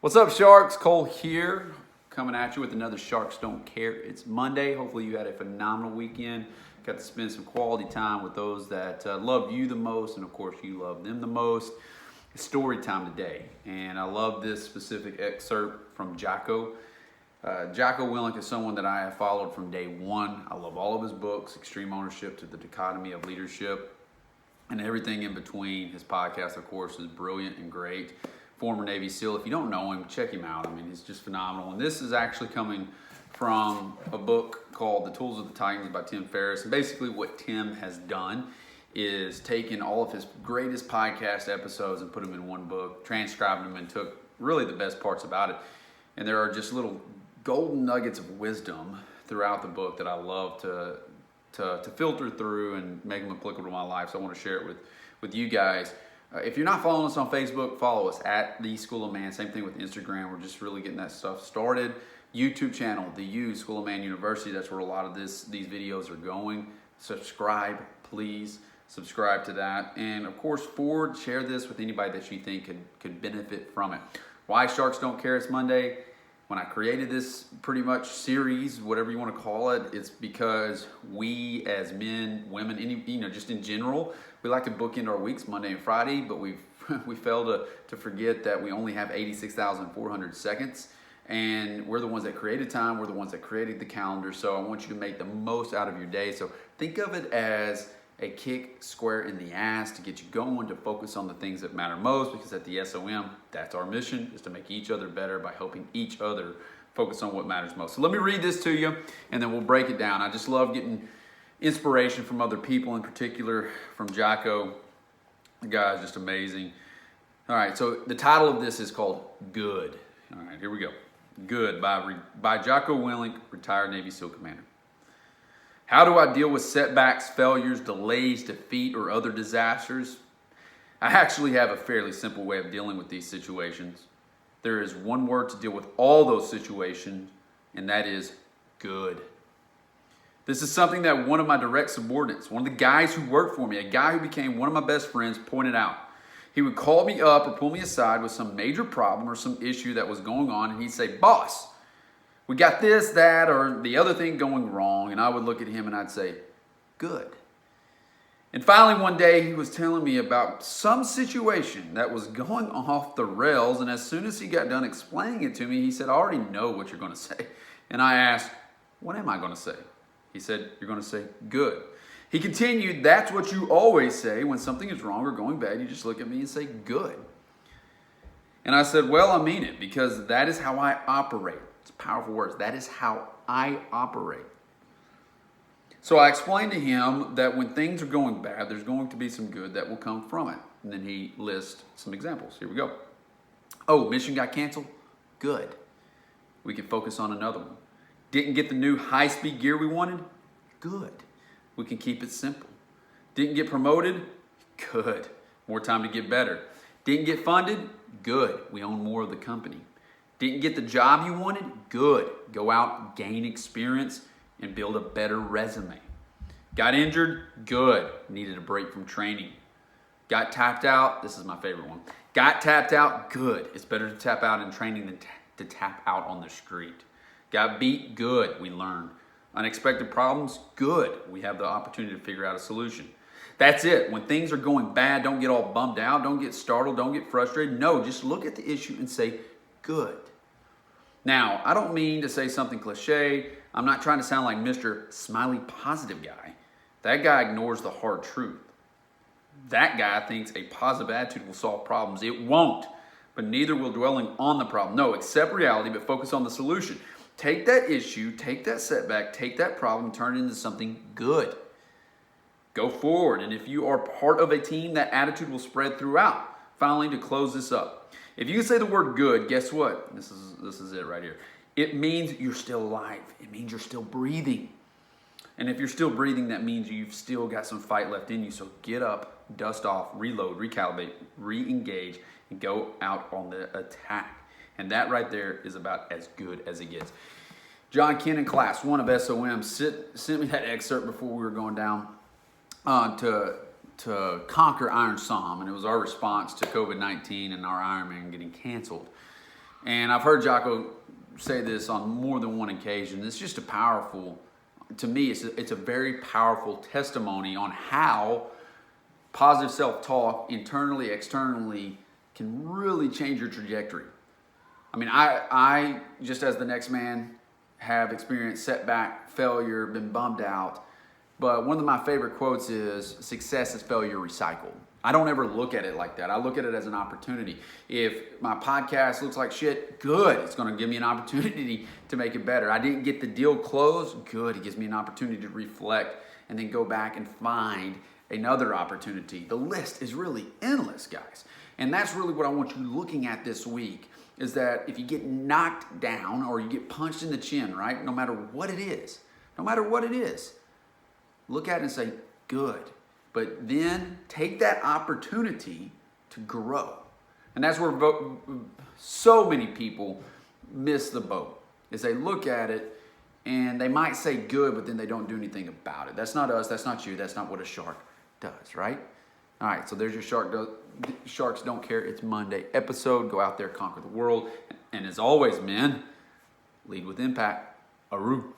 What's up, Sharks? Cole here, coming at you with another Sharks Don't Care. It's Monday. Hopefully you had a phenomenal weekend. Got to spend some quality time with those that love you the most, and of course you love them the most. It's story time today, and I love this specific excerpt from Jocko. Jocko Willink is someone that I have followed from day one. I love all of his books, Extreme Ownership to the Dichotomy of Leadership, and everything in between. His podcast, of course, is brilliant and great. Former Navy SEAL. If you don't know him, check him out. I mean, he's just phenomenal. And this is actually coming from a book called The Tools of the Titans by Tim Ferriss. And basically what Tim has done is taken all of his greatest podcast episodes and put them in one book, transcribed them, and took really the best parts about it. And there are just little golden nuggets of wisdom throughout the book that I love to filter through and make them applicable to my life. So I want to share it with you guys. If you're not following us on Facebook, follow us at The School of Man. Same thing with Instagram. We're just really getting that stuff started. YouTube channel, The U, School of Man University. That's where a lot of these videos are going. Subscribe, please. Subscribe to that. And of course, share this with anybody that you think could benefit from it. Why Sharks Don't Care? It's Monday. When I created this pretty much series, whatever you want to call it, it's because we as men, women, just in general, we like to bookend our weeks Monday and Friday, but we fail to forget that we only have 86,400 seconds, and we're the ones that created time. We're the ones that created the calendar. So I want you to make the most out of your day. So think of it as a kick square in the ass to get you going, to focus on the things that matter most, because at the SOM, that's our mission, is to make each other better by helping each other focus on what matters most. So let me read this to you, and then we'll break it down. I just love getting inspiration from other people, in particular from Jocko. The guy is just amazing. All right, so the title of this is called Good. All right, here we go. Good by Jocko Willink, retired Navy SEAL commander. How do I deal with setbacks, failures, delays, defeat, or other disasters? I actually have a fairly simple way of dealing with these situations. There is one word to deal with all those situations, and that is good. This is something that one of my direct subordinates, one of the guys who worked for me, a guy who became one of my best friends, pointed out. He would call me up or pull me aside with some major problem or some issue that was going on, and he'd say, "Boss, we got this, that, or the other thing going wrong." And I would look at him and I'd say, "Good." And finally one day he was telling me about some situation that was going off the rails. And as soon as he got done explaining it to me, he said, "I already know what you're going to say." And I asked, "What am I going to say?" He said, "You're going to say good." He continued, "That's what you always say when something is wrong or going bad. You just look at me and say good." And I said, "Well, I mean it, because that is how I operate." It's powerful words. That is how I operate. So I explained to him that when things are going bad, there's going to be some good that will come from it. And then he lists some examples. Here we go. Oh, mission got canceled? Good. We can focus on another one. Didn't get the new high-speed gear we wanted? Good. We can keep it simple. Didn't get promoted? Good. More time to get better. Didn't get funded? Good. We own more of the company. Didn't get the job you wanted? Good. Go out, gain experience, and build a better resume. Got injured? Good. Needed a break from training. Got tapped out? This is my favorite one. Got tapped out? Good. It's better to tap out in training than to tap out on the street. Got beat? Good. We learn. Unexpected problems? Good. We have the opportunity to figure out a solution. That's it. When things are going bad, don't get all bummed out. Don't get startled. Don't get frustrated. No, just look at the issue and say, good. Now, I don't mean to say something cliche. I'm not trying to sound like Mr. Smiley Positive guy. That guy ignores the hard truth. That guy thinks a positive attitude will solve problems. It won't, but neither will dwelling on the problem. No, accept reality, but focus on the solution. Take that issue, take that setback, take that problem, turn it into something good. Go forward, and if you are part of a team, that attitude will spread throughout. Finally, to close this up, if you can say the word good, guess what? This is it right here. It means you're still alive. It means you're still breathing. And if you're still breathing, that means you've still got some fight left in you. So get up, dust off, reload, recalibrate, re-engage, and go out on the attack. And that right there is about as good as it gets. John Kennan, class 1 of SOM, sent me that excerpt before we were going down to conquer Iron Psalm. And it was our response to COVID-19 and our Ironman getting canceled. And I've heard Jocko say this on more than one occasion. It's just a powerful, to me, it's a very powerful testimony on how positive self-talk, internally, externally, can really change your trajectory. I mean, I just as the next man have experienced setback, failure, been bummed out. But one of my favorite quotes is, success is failure recycled. I don't ever look at it like that. I look at it as an opportunity. If my podcast looks like shit, good. It's going to give me an opportunity to make it better. I didn't get the deal closed, good. It gives me an opportunity to reflect and then go back and find another opportunity. The list is really endless, guys. And that's really what I want you looking at this week, is that if you get knocked down or you get punched in the chin, right, no matter what it is, look at it and say, good. But then take that opportunity to grow. And that's where so many people miss the boat, is they look at it and they might say good, but then they don't do anything about it. That's not us, that's not you, that's not what a shark does, right? All right, so there's your Sharks Don't Care. It's Monday episode. Go out there, conquer the world. And as always, men, lead with impact. Aru.